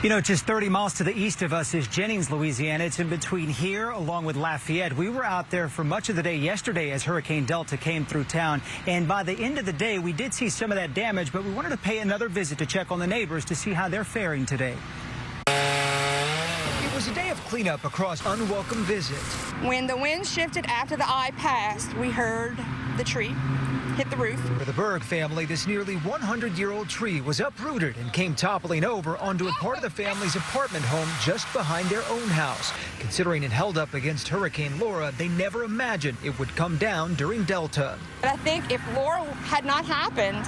You know, just 30 miles to the east of us is Jennings, Louisiana. It's in between here along with Lafayette. We were out there for much of the day yesterday as Hurricane Delta came through town. And by the end of the day, we did see some of that damage, but we wanted to pay another visit to check on the neighbors to see how they're faring today. It was a day of cleanup across unwelcome visits. When the wind shifted after the eye passed, we heard the tree hit the roof. For the Berg family, this nearly 100-year-old tree was uprooted and came toppling over onto a part of the family's apartment home just behind their own house. Considering it held up against Hurricane Laura, they never imagined it would come down during Delta. But I think if Laura had not happened,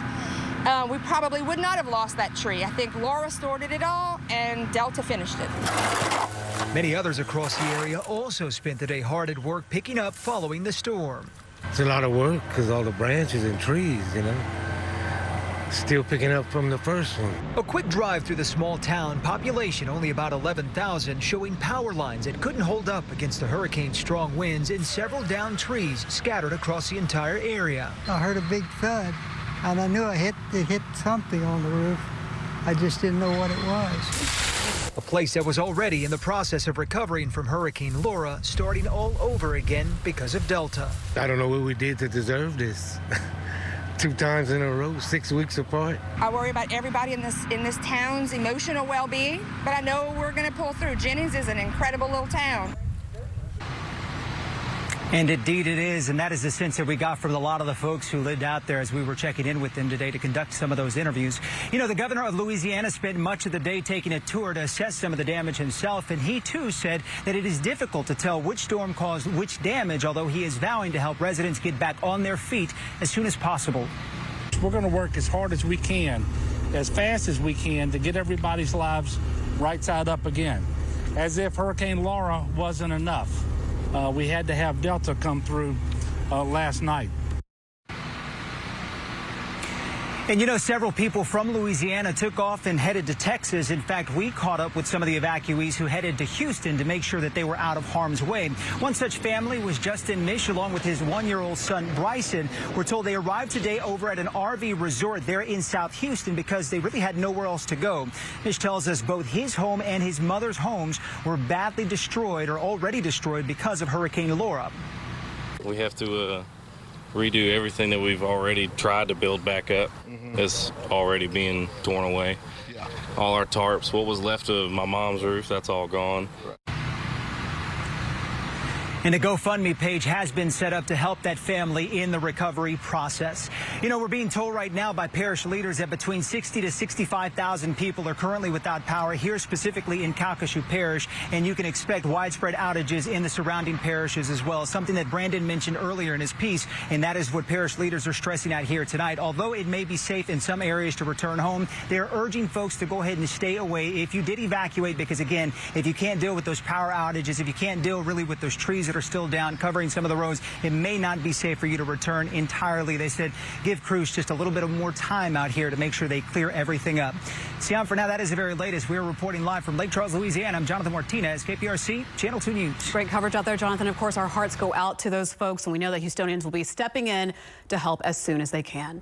we probably would not have lost that tree. I think Laura started it all and Delta finished it. Many others across the area also spent the day hard at work picking up following the storm. It's a lot of work because all the branches and trees, you know, still picking up from the first one. A quick drive through the small town, population only about 11,000, showing power lines that couldn't hold up against the hurricane's strong winds and several downed trees scattered across the entire area. I heard a big thud, and I knew it hit something on the roof. I just didn't know what it was. A place that was already in the process of recovering from Hurricane Laura, starting all over again because of Delta. I don't know what we did to deserve this. 2 times in a row, 6 weeks apart. I worry about everybody in this town's emotional well-being, but I know we're going to pull through. Jennings is an incredible little town. And indeed it is, and that is the sense that we got from a lot of the folks who lived out there as we were checking in with them today to conduct some of those interviews. You know, the governor of Louisiana spent much of the day taking a tour to assess some of the damage himself, and he too said that it is difficult to tell which storm caused which damage, although he is vowing to help residents get back on their feet as soon as possible. We're going to work as hard as we can, as fast as we can, to get everybody's lives right side up again. As if Hurricane Laura wasn't enough. We had to have Delta come through last night. And you know, several people from Louisiana took off and headed to Texas. In fact, we caught up with some of the evacuees who headed to Houston to make sure that they were out of harm's way. One such family was Justin Mish, along with his 1-year-old son, Bryson. We're told they arrived today over at an RV resort there in South Houston because they really had nowhere else to go. Mish tells us both his home and his mother's homes were badly destroyed or already destroyed because of Hurricane Laura. We have to redo everything that we've already tried to build back up. It's already being torn away. Yeah. All our tarps, what was left of my mom's roof, that's all gone. And a GoFundMe page has been set up to help that family in the recovery process. You know, we're being told right now by parish leaders that between 60 to 65,000 people are currently without power here, specifically in Calcasieu Parish, and you can expect widespread outages in the surrounding parishes as well, something that Brandon mentioned earlier in his piece, and that is what parish leaders are stressing out here tonight. Although it may be safe in some areas to return home, they're urging folks to go ahead and stay away if you did evacuate, because again, if you can't deal with those power outages, if you can't deal really with those trees that are still down covering some of the roads, it may not be safe for you to return entirely. They said give crews just a little bit of more time out here to make sure they clear everything up. Sian, for now, that is the very latest. We are reporting live from Lake Charles, Louisiana. I'm Jonathan Martinez, KPRC, Channel 2 News. Great coverage out there, Jonathan. Of course, our hearts go out to those folks, and we know that Houstonians will be stepping in to help as soon as they can.